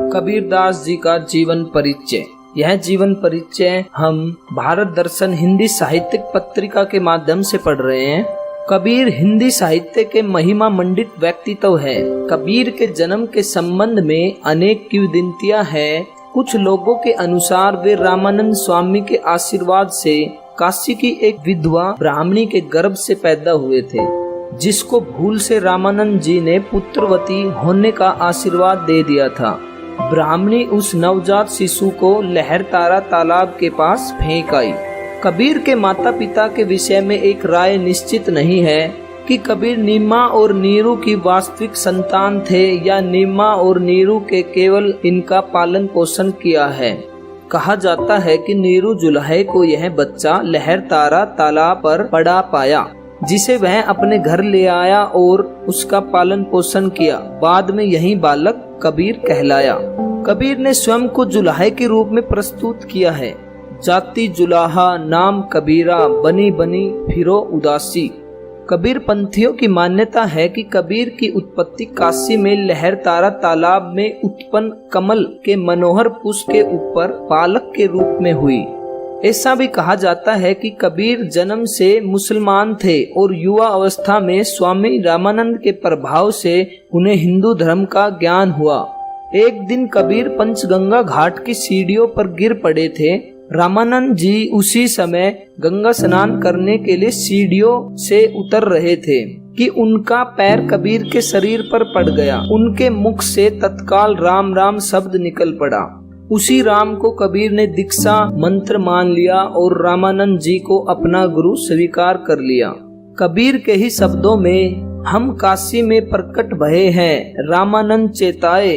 कबीरदास जी का जीवन परिचय। यह जीवन परिचय हम भारत दर्शन हिंदी साहित्यिक पत्रिका के माध्यम से पढ़ रहे हैं। कबीर हिंदी साहित्य के महिमा मंडित व्यक्तित्व है। कबीर के जन्म के संबंध में अनेक किंवदंतियां हैं। कुछ लोगों के अनुसार वे रामानंद स्वामी के आशीर्वाद से काशी की एक विधवा ब्राह्मणी के गर्भ से पैदा हुए थे, जिसको भूल से रामानंद जी ने पुत्रवती होने का आशीर्वाद दे दिया था। ब्राह्मणी उस नवजात शिशु को लहरतारा तालाब के पास फेंक आई। कबीर के माता पिता के विषय में एक राय निश्चित नहीं है कि कबीर नीमा और नीरू की वास्तविक संतान थे या नीमा और नीरू के केवल इनका पालन पोषण किया है। कहा जाता है कि नीरू जुल्हे को यह बच्चा लहरतारा तालाब पर पड़ा पाया, जिसे वह अपने घर ले आया और उसका पालन पोषण किया। बाद में यही बालक कबीर कहलाया। कबीर ने स्वयं को जुल्हे के रूप में प्रस्तुत किया है। जाति जुलाहा, नाम कबीरा, बनी बनी फिरो उदासी। कबीर पंथियों की मान्यता है कि कबीर की उत्पत्ति काशी में लहरतारा तालाब में उत्पन्न कमल के मनोहर पुष्प के ऊपर बालक के रूप में हुई। ऐसा भी कहा जाता है कि कबीर जन्म से मुसलमान थे और युवा अवस्था में स्वामी रामानंद के प्रभाव से उन्हें हिंदू धर्म का ज्ञान हुआ। एक दिन कबीर पंचगंगा घाट की सीढ़ियों पर गिर पड़े थे। रामानंद जी उसी समय गंगा स्नान करने के लिए सीढ़ियों से उतर रहे थे कि उनका पैर कबीर के शरीर पर पड़ गया। उनके मुख से तत्काल राम राम शब्द निकल पड़ा। उसी राम को कबीर ने दीक्षा मंत्र मान लिया और रामानंद जी को अपना गुरु स्वीकार कर लिया। कबीर के ही शब्दों में हम काशी में प्रकट भये हैं, रामानंद चेताए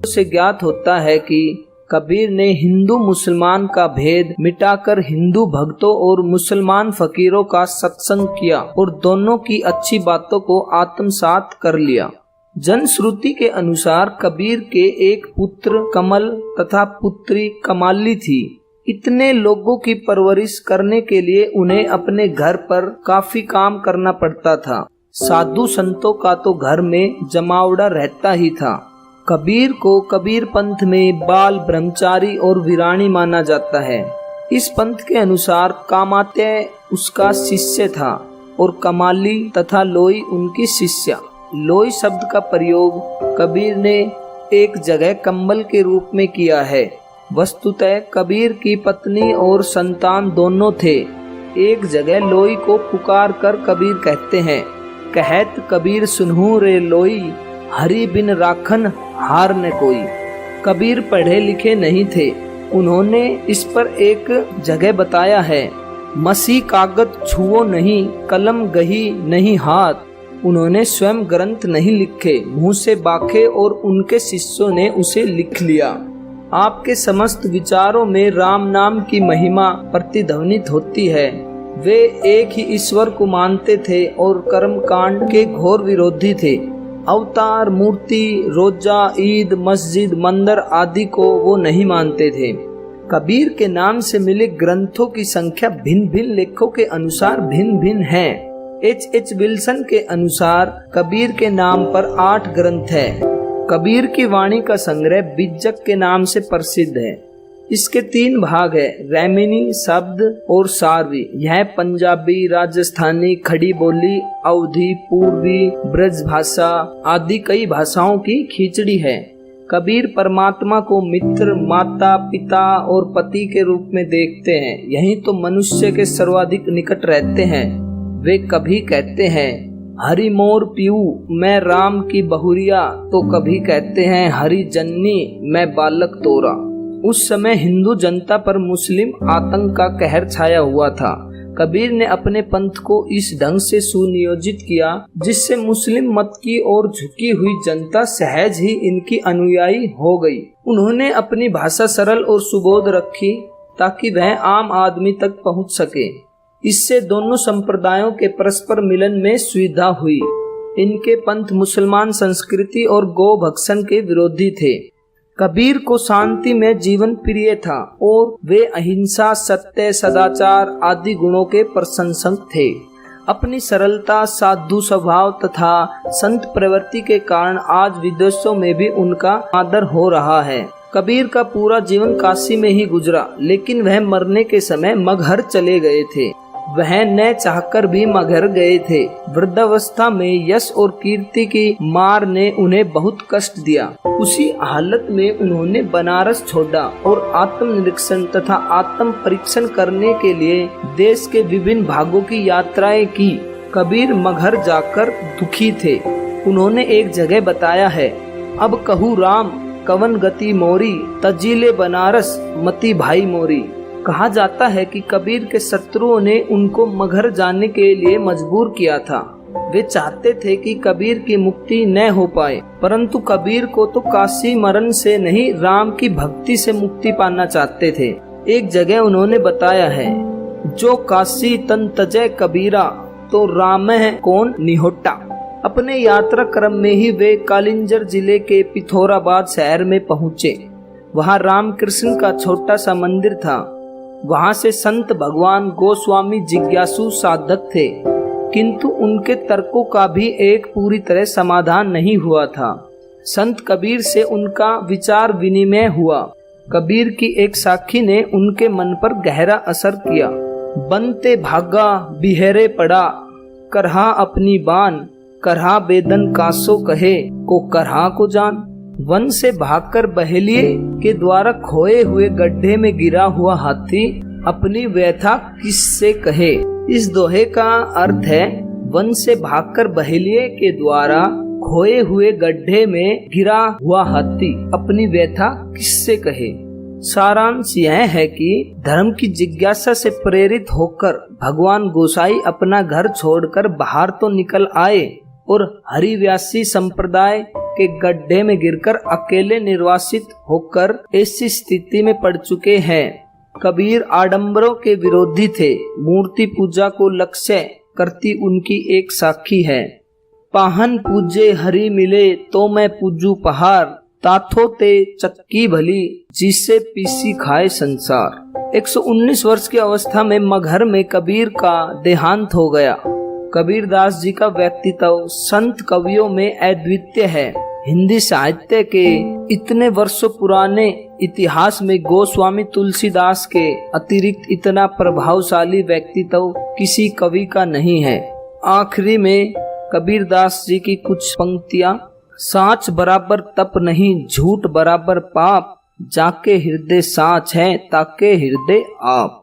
से ज्ञात होता है कि कबीर ने हिंदू मुसलमान का भेद मिटाकर हिंदू भक्तों और मुसलमान फकीरों का सत्संग किया और दोनों की अच्छी बातों को आत्मसात कर लिया। जनश्रुति के अनुसार कबीर के एक पुत्र कमल तथा पुत्री कमाली थी। इतने लोगों की परवरिश करने के लिए उन्हें अपने घर पर काफी काम करना पड़ता था। साधु संतों का तो घर में जमावड़ा रहता ही था। कबीर को कबीर पंथ में बाल ब्रह्मचारी और वीरानी माना जाता है। इस पंथ के अनुसार कामात्य उसका शिष्य था और कमाली तथा लोई उनकी शिष्या। लोई शब्द का प्रयोग कबीर ने एक जगह कंबल के रूप में किया है। वस्तुतः कबीर की पत्नी और संतान दोनों थे। एक जगह लोई को पुकार कर कबीर कहते हैं, कहत कबीर सुनहु रे लोई, हरि बिन राखन हार न कोई। कबीर पढ़े लिखे नहीं थे। उन्होंने इस पर एक जगह बताया है, मसी कागज छुओ नहीं, कलम गही नहीं हाथ। उन्होंने स्वयं ग्रंथ नहीं लिखे, मुंह से बाखे और उनके शिष्यों ने उसे लिख लिया। आपके समस्त विचारों में राम नाम की महिमा प्रतिध्वनित होती है। वे एक ही ईश्वर को मानते थे और कर्म कांड के घोर विरोधी थे। अवतार, मूर्ति, रोजा, ईद, मस्जिद, मंदिर आदि को वो नहीं मानते थे। कबीर के नाम से मिले ग्रंथों की संख्या भिन्न भिन्न लेखों के अनुसार भिन्न भिन्न है। H.H. विल्सन के अनुसार कबीर के नाम पर 8 ग्रंथ है। कबीर की वाणी का संग्रह बिज्जक के नाम से प्रसिद्ध है। इसके 3 भाग है, रैमिनी, शब्द और सारवी। यह पंजाबी, राजस्थानी, खड़ी बोली, अवधी, पूर्वी, ब्रज भाषा आदि कई भाषाओं की खिचड़ी है। कबीर परमात्मा को मित्र, माता, पिता और पति के रूप में देखते हैं। यही तो मनुष्य के सर्वाधिक निकट रहते हैं। वे कभी कहते हैं हरि मोर पीऊ, मैं राम की बहुरिया, तो कभी कहते हैं हरि जन्नी, मैं बालक तोरा। उस समय हिंदू जनता पर मुस्लिम आतंक का कहर छाया हुआ था। कबीर ने अपने पंथ को इस ढंग से सुनियोजित किया जिससे मुस्लिम मत की ओर झुकी हुई जनता सहज ही इनकी अनुयायी हो गई। उन्होंने अपनी भाषा सरल और सुबोध रखी ताकि वह आम आदमी तक पहुंच सके। इससे दोनों संप्रदायों के परस्पर मिलन में सुविधा हुई। इनके पंथ मुसलमान संस्कृति और गौ भक्षण के विरोधी थे। कबीर को शांति में जीवन प्रिय था और वे अहिंसा, सत्य, सदाचार आदि गुणों के प्रशंसक थे। अपनी सरलता, साधु स्वभाव तथा संत प्रवृत्ति के कारण आज विदेशों में भी उनका आदर हो रहा है। कबीर का पूरा जीवन काशी में ही गुजरा, लेकिन वह मरने के समय मगहर चले गए थे। वह न चाहकर भी मगहर गए थे। वृद्धावस्था में यश और कीर्ति की मार ने उन्हें बहुत कष्ट दिया। उसी हालत में उन्होंने बनारस छोड़ा और आत्मनिरीक्षण तथा आत्म परीक्षण करने के लिए देश के विभिन्न भागों की यात्राएं की। कबीर मगहर जाकर दुखी थे। उन्होंने एक जगह बताया है, अब कहूँ राम कवन गति मोरी, तजीले बनारस मती भाई मोरी। कहा जाता है कि कबीर के शत्रुओं ने उनको मगहर जाने के लिए मजबूर किया था। वे चाहते थे कि कबीर की मुक्ति न हो पाए, परंतु कबीर को तो काशी मरण से नहीं, राम की भक्ति से मुक्ति पाना चाहते थे। एक जगह उन्होंने बताया है, जो काशी तन तजय कबीरा, तो राम है कौन निहोटा। अपने यात्रा क्रम में ही वे कालिंजर जिले के पिथौराबाद शहर में पहुँचे। वहाँ रामकृष्ण का छोटा सा मंदिर था। वहाँ से संत भगवान गोस्वामी जिज्ञासु साधक थे, किंतु उनके तर्कों का भी एक पूरी तरह समाधान नहीं हुआ था। संत कबीर से उनका विचार विनिमय हुआ। कबीर की एक साखी ने उनके मन पर गहरा असर किया। बनते भागा बिहरे पड़ा, करहा अपनी बान, करहा बेदन कासो कहे, को करहा को जान। वन से भागकर बहेलिए के द्वारा खोए हुए गड्ढे में गिरा हुआ हाथी अपनी व्यथा किससे कहे। इस दोहे का अर्थ है, वन से भागकर बहेलिए के द्वारा खोए हुए गड्ढे में गिरा हुआ हाथी अपनी व्यथा किससे कहे। सारांश यह है कि धर्म की जिज्ञासा से प्रेरित होकर भगवान गोसाई अपना घर छोड़कर बाहर तो निकल आए और हरिव्यासी संप्रदाय के गड्ढे में गिरकर अकेले निर्वासित होकर ऐसी स्थिति में पड़ चुके हैं। कबीर आडंबरों के विरोधी थे। मूर्ति पूजा को लक्ष्य करती उनकी एक साखी है, पाहन पूजे हरि मिले तो मैं पूजू पहाड़, ताथो ते चक्की भली जिससे पीसी खाए संसार। 119 वर्ष की अवस्था में मगहर में कबीर का देहांत हो गया। कबीरदास जी का व्यक्तित्व संत कवियों में अद्वितीय है। हिंदी साहित्य के इतने वर्षों पुराने इतिहास में गोस्वामी तुलसीदास के अतिरिक्त इतना प्रभावशाली व्यक्तित्व किसी कवि का नहीं है। आखिरी में कबीरदास जी की कुछ पंक्तियां, साच बराबर तप नहीं, झूठ बराबर पाप, जाके हृदय साच है ताके हृदय आप।